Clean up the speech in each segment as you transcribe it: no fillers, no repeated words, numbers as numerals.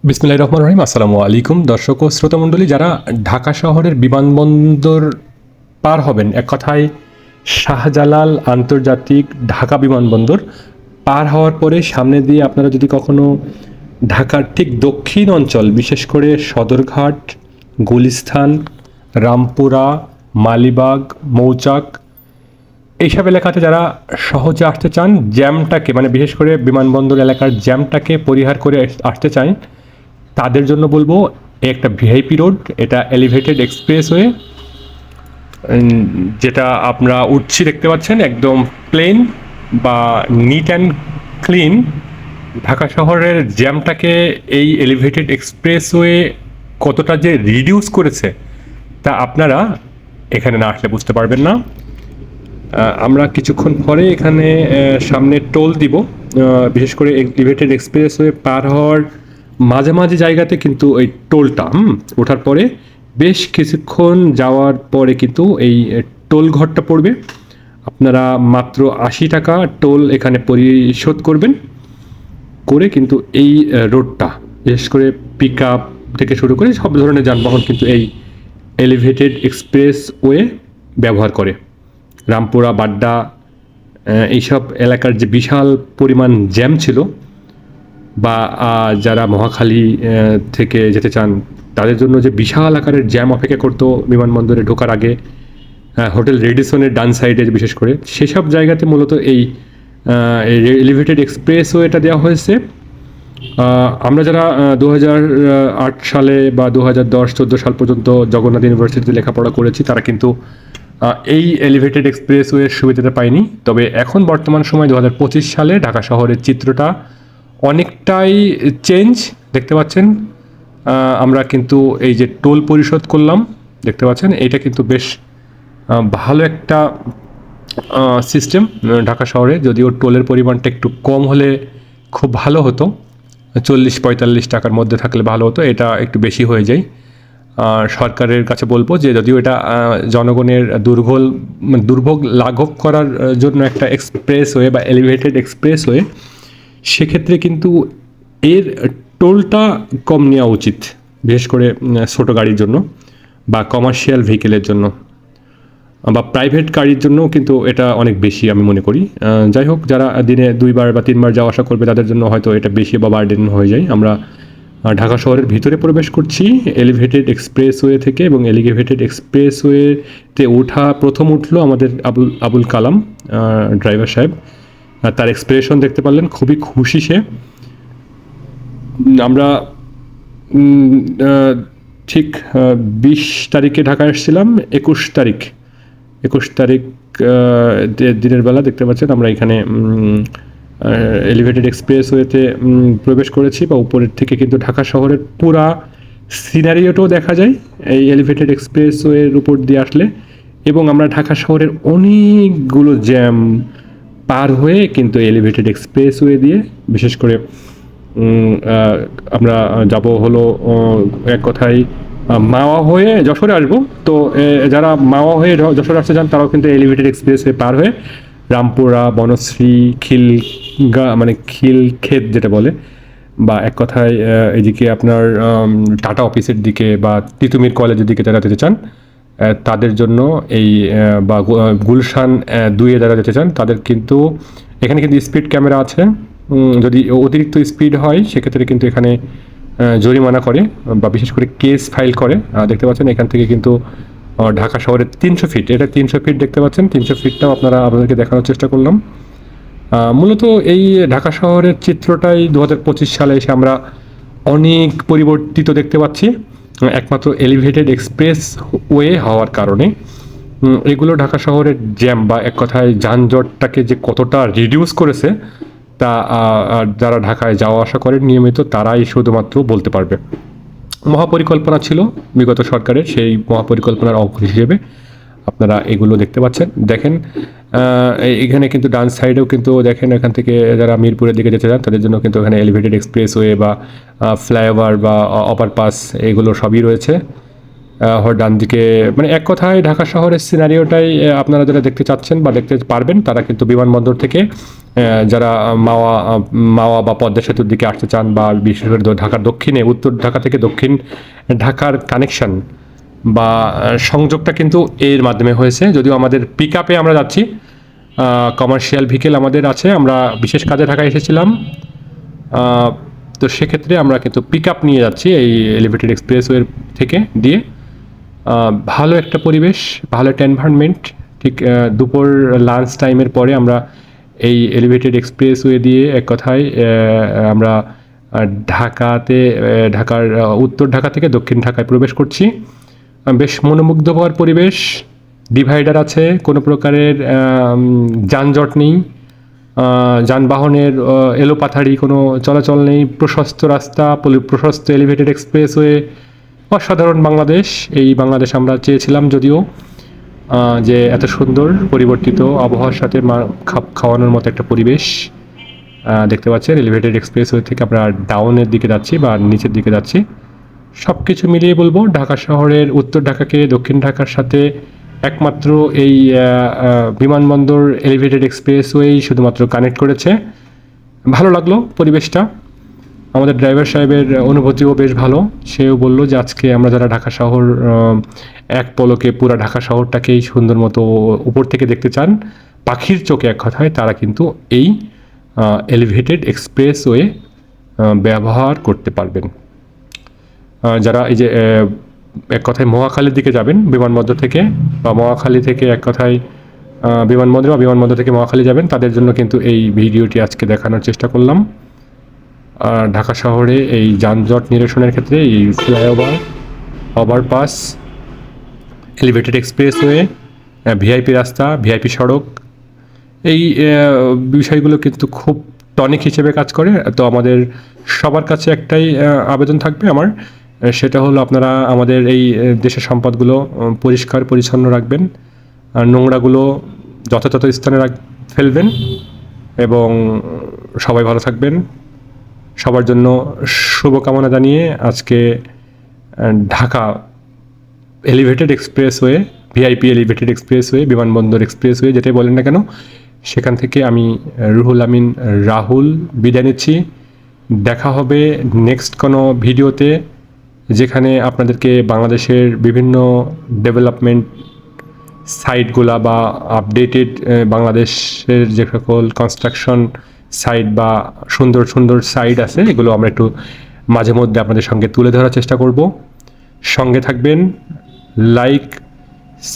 বিসমিল্লাহির রহমানির রহিম। আসসালামু আলাইকুম দর্শক ও শ্রোতামণ্ডলী, যারা ঢাকা শহরের বিমানবন্দর পার হবেন, এক কথায় শাহজালাল আন্তর্জাতিক ঢাকা বিমানবন্দর পার হওয়ার পরে সামনে দিয়ে আপনারা যদি কখনো ঢাকার ঠিক দক্ষিণ অঞ্চল, বিশেষ করে সদরঘাট, গুলিস্তান, রামপুরা, মালিবাগ, মৌচাক এইসব এলাকাতে যারা সহজে আসতে চান, জ্যামটাকে মানে বিশেষ করে বিমানবন্দর এলাকার জ্যামটাকে পরিহার করে আসতে চান, তাদের জন্য বলবো একটা ভিআইপি রোড, এটা এলিভেটেড এক্সপ্রেসওয়ে, যেটা আপনারা উঠছি দেখতে পাচ্ছেন, একদম প্লেন বা নিট অ্যান্ড ক্লিন। ঢাকা শহরের জ্যামটাকে এই এলিভেটেড এক্সপ্রেসওয়ে কতটা যে রিডিউস করেছে তা আপনারা এখানে না আসলে বুঝতে পারবেন না। আমরা কিছুক্ষণ পরে এখানে সামনে টোল দিব। বিশেষ করে এলিভেটেড এক্সপ্রেসওয়ে পার হওয়ার মাঝামাঝি জায়গাতে কিন্তু এই টোলটা ওঠার পরে বেশ কিছুক্ষণ যাওয়ার পরে কিন্তু এই টোল ঘরটা পড়বে। আপনারা মাত্র ৮০ টাকা টোল এখানে পরিশোধ করবেন, করে কিন্তু এই রোডটা বিশেষ করে পিক আপ থেকে শুরু করে সব ধরনের যানবাহন কিন্তু এই এলিভেটেড এক্সপ্রেসওয়ে ব্যবহার করে। রামপুরা, বাড্ডা এইসব এলাকার যে বিশাল পরিমাণ জ্যাম ছিল, বা যারা মহাখালী থেকে যেতে চান তাদের জন্য যে বিশাল আকারের জ্যাম অপেক্ষা করতো বিমানবন্দরে ঢোকার আগে, হোটেল রেডিসনের ডান সাইডে বিশেষ করে সেসব জায়গাতে মূলত এই এলিভেটেড এক্সপ্রেসওয়েটা দেওয়া হয়েছে। আমরা যারা 2008 সালে বা 2010-14 সাল পর্যন্ত জগন্নাথ ইউনিভার্সিটিতে লেখাপড়া করেছি তারা কিন্তু এই এলিভেটেড এক্সপ্রেসওয়ের সুবিধাটা পাইনি। তবে এখন বর্তমান সময় 2025 সালে ঢাকা শহরের চিত্রটা অনেকটাই চেঞ্জ দেখতে পাচ্ছেন। আমরা কিন্তু এই যে টোল পরিশোধ করলাম দেখতে পাচ্ছেন, এইটা কিন্তু বেশ ভালো একটা সিস্টেম ঢাকা শহরে। যদিও টোলের পরিমাণটা একটু কম হলে খুব ভালো হতো, 40-45 টাকার মধ্যে থাকলে ভালো হতো, এটা একটু বেশি হয়ে যায়। সরকারের কাছে বলবো যে যদিও এটা জনগণের দুর্ভোগ লাঘব করার জন্য একটা এক্সপ্রেসওয়ে বা এলিভেটেড এক্সপ্রেসওয়ে, সেক্ষেত্রে কিন্তু এর টোলটা কম নেওয়া উচিত, বিশেষ করে ছোটো গাড়ির জন্য বা কমার্শিয়াল ভেহিকেলের জন্য বা প্রাইভেট গাড়ির জন্যও কিন্তু এটা অনেক বেশি আমি মনে করি। যাই হোক, যারা দিনে 2বার বা 3বার যাওয়া আসা করবে তাদের জন্য হয়তো এটা বেশি বা বার্ডেন হয়ে যায়। আমরা ঢাকা শহরের ভিতরে প্রবেশ করছি এলিভেটেড এক্সপ্রেসওয়ে থেকে, এবং এলিভেটেড এক্সপ্রেসওয়েতে প্রথম উঠলো আমাদের আবুল কালাম ড্রাইভার সাহেব। তার এক্সপ্রেশন দেখতে পারলেন, খুবই খুশি সে। আমরা ঠিক 20 তারিখে ঢাকায় এসেছিলাম, 21 তারিখ দিনের বেলা দেখতে পাচ্ছেন আমরা এখানে এলিভেটেড এক্সপ্রেসওয়েতে প্রবেশ করেছি, বা উপরের থেকে কিন্তু ঢাকা শহরের পুরা সিনারিওটাও দেখা যায় এই এলিভেটেড এক্সপ্রেসওয়ের উপর দিয়ে আসলে। এবং আমরা ঢাকা শহরের অনেকগুলো জ্যাম পার হয়ে কিন্তু এলিভেটেড এক্সপ্রেসওয়ে দিয়ে বিশেষ করে আমরা যাব হলো এক কথায় মাওয়া হয়ে যশোরে আসবো। তো যারা মাওয়া হয়ে যশোরে আসতে চান তারাও কিন্তু এলিভেটেড এক্সপ্রেসওয়ে পার হয়ে রামপুরা, বনশ্রী, খিলক্ষেত যেটা বলে, বা এক কথায় এদিকে আপনার টাটা অফিসের দিকে বা তিতুমির কলেজের দিকে যারা যেতে চান তাদের জন্য এই বা গুলশান 2-এ যারা যেতে চান তাদের কিন্তু এখানে কিন্তু স্পিড ক্যামেরা আছে। যদি অতিরিক্ত স্পিড হয় সেক্ষেত্রে কিন্তু এখানে জরিমানা করে বা বিশেষ করে কেস ফাইল করে। দেখতে পাচ্ছেন এখান থেকে কিন্তু ঢাকা শহরের 300 ফিট, এটা 300 ফিট দেখতে পাচ্ছেন, 300 ফিটটাও আপনাদেরকে দেখানোর চেষ্টা করলাম। মূলত এই ঢাকা শহরের চিত্রটাই 2025 সালে এসে আমরা অনেক পরিবর্তিত দেখতে পাচ্ছি, একমাত্র এলিভেটেড এক্সপ্রেস ওয়ে হওয়ার কারণে। এগুলো ঢাকা শহরের জ্যাম বা এক কথায় যানজটটাকে যে কতটা রিডিউস করেছে তা যারা ঢাকায় যাওয়া আসা করেন নিয়মিত তারাই শুধুমাত্র বলতে পারবে। মহাপরিকল্পনা ছিল বিগত সরকারের, সেই মহাপরিকল্পনার অংশ হিসেবে আপনারা এগুলো দেখতে পাচ্ছেন। দেখেন এখানে কিন্তু ডান সাইডেও কিন্তু দেখেন, এখান থেকে যারা মিরপুরের দিকে যেতে চান তাদের জন্য কিন্তু এখানে এলিভেটেড এক্সপ্রেসওয়ে বা ফ্লাইওভার বা ওভারপাস এগুলো সবই রয়েছে। ডান দিকে মানে এক কথায় ঢাকা শহরের সিনারিওটাই আপনারা যারা দেখতে চাচ্ছেন বা দেখতে পারবেন তারা কিন্তু বিমানবন্দর থেকে যারা মাওয়া বা পদ্মা সেতুর দিকে আসতে চান বা বিশেষ করে ঢাকার দক্ষিণে উত্তর ঢাকা থেকে দক্ষিণ ঢাকার কানেকশন বা সংযোগটা কিন্তু এর মাধ্যমে হয়েছে। যদিও আমাদের পিক আপে আমরা যাচ্ছি, কমার্শিয়াল ভেহিকেল আমাদের আছে, আমরা বিশেষ কাজে ঢাকা এসেছিলাম, তো সেক্ষেত্রে আমরা কিন্তু পিক আপ নিয়ে যাচ্ছি এই এলিভেটেড এক্সপ্রেসওয়ের থেকে দিয়ে। ভালো একটা পরিবেশ, ভালো একটা এনভায়রনমেন্ট। ঠিক দুপুর লাঞ্চ টাইমের পরে আমরা এই এলিভেটেড এক্সপ্রেসওয়ে দিয়ে এক কথায় আমরা ঢাকার উত্তর ঢাকা থেকে দক্ষিণ ঢাকায় প্রবেশ করছি। বেশ মনোমুগ্ধকর পরিবেশ, ডিভাইডার আছে, কোনো প্রকারের যানজট নেই, যানবাহনের এলোপাথারি কোনো চলাচল নেই, প্রশস্ত রাস্তা, প্রশস্ত এলিভেটেড এক্সপ্রেসওয়ে। অসাধারণ বাংলাদেশ। এই বাংলাদেশ আমরা চেয়েছিলাম যদিও, যে এত সুন্দর পরিবর্তিত আবহাওয়ার সাথে খাপ খাওয়ানোর মতো একটা পরিবেশ দেখতে পাচ্ছেন। এলিভেটেড এক্সপ্রেসওয়ে থেকে আমরা ডাউনের দিকে যাচ্ছি বা নিচের দিকে যাচ্ছি। সব কিছু মিলিয়ে বলবো ঢাকা শহরের উত্তর ঢাকাকে দক্ষিণ ঢাকার সাথে একমাত্র এই বিমানবন্দর এলিভেটেড এক্সপ্রেসওয়েই শুধুমাত্র কানেক্ট করেছে। ভালো লাগলো পরিবেশটা। আমাদের ড্রাইভার সাহেবের অনুভূতিও বেশ ভালো। সেও বলল যে আজকে আমরা যারা ঢাকা শহর এক পলকে পুরো ঢাকা শহরটাকেই সুন্দর মতো উপর থেকে দেখতে চান, পাখির চোখে এক কথায়, তারা কিন্তু এই এলিভেটেড এক্সপ্রেসওয়ে ব্যবহার করতে পারবেন। যারা এই যে এক কথায় মহাখালীর দিকে যাবেন বিমানবন্দর থেকে, বা মহাখালী থেকে এক কথায় বিমানবন্দর বা বিমানবন্দর থেকে মহাখালী যাবেন, তাদের জন্য কিন্তু এই ভিডিওটি আজকে দেখানোর চেষ্টা করলাম। ঢাকা শহরে এই যানজট নিরসনের ক্ষেত্রে এই flyover, overpass, elevated expressway, VIP রাস্তা, ভিআইপি সড়ক, এই বিষয়গুলো কিন্তু খুব টনিক হিসেবে কাজ করে। তো আমাদের সবার কাছে একটাই আবেদন থাকবে আমার, সেটা হলো আপনারা আমাদের এই দেশের সম্পদগুলো পরিষ্কার পরিচ্ছন্ন রাখবেন, নোংরাগুলো যথাযথ স্থানে ফেলবেন, এবং সবাই ভালো থাকবেন। সবার জন্য শুভকামনা জানিয়ে আজকে Dhaka elevated expressway, VIP elevated expressway, বিমানবন্দর এক্সপ্রেসওয়ে যেটাই বলেন না কেন, সেখান থেকে আমি রুহুল আমিন রাহুল বিদায় নিচ্ছি। দেখা হবে নেক্সট কোনো ভিডিওতে, যেখানে আপনাদেরকে বাংলাদেশের বিভিন্ন ডেভেলপমেন্ট সাইটগুলা বা আপডেটেড বাংলাদেশের যে সকল কনস্ট্রাকশন সাইট বা সুন্দর সুন্দর সাইট আছে, এগুলো আমরা একটু মাঝে মধ্যে আপনাদের সঙ্গে তুলে ধরার চেষ্টা করব। সঙ্গে থাকবেন, লাইক,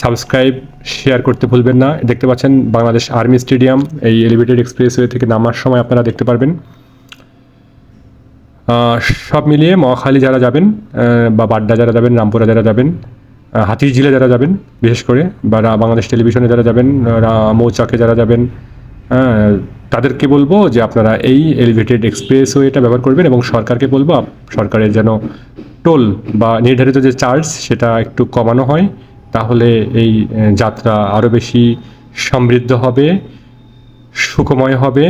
সাবস্ক্রাইব, শেয়ার করতে ভুলবেন না। দেখতে পাচ্ছেন বাংলাদেশ আর্মি স্টেডিয়াম, এই এলিভেটেড এক্সপ্রেসওয়ে থেকে নামার সময় আপনারা দেখতে পারবেন। সব মিলিয়ে মহাখালী যারা যাবেন বা বাড্ডা যারা যাবেন, রামপুরা যারা যাবেন, হাতিরঝিলে যারা যাবেন বিশেষ করে, বা বাংলাদেশ টেলিভিশনে যারা যাবেন, মৌচাকে যারা যাবেন, তাদেরকে বলবো যে আপনারা এই এলিভেটেড এক্সপ্রেসওয়েটা ব্যবহার করবেন, এবং সরকারকে বলবো সরকারের যেন টোল বা নির্ধারিত যে চার্জ সেটা একটু কমানো হয়, তাহলে এই যাত্রা আরও বেশি সমৃদ্ধ হবে, সুখময় হবে।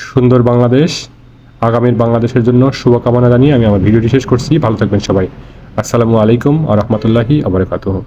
সুন্দর বাংলাদেশ, আগামীর বাংলাদেশের জন্য শুভকামনা জানিয়ে আমি আমার ভিডিওটি শেষ করছি। ভালো থাকবেন সবাই। আসসালামু আলাইকুম ওয়া রাহমাতুল্লাহি ওয়া বারাকাতুহু।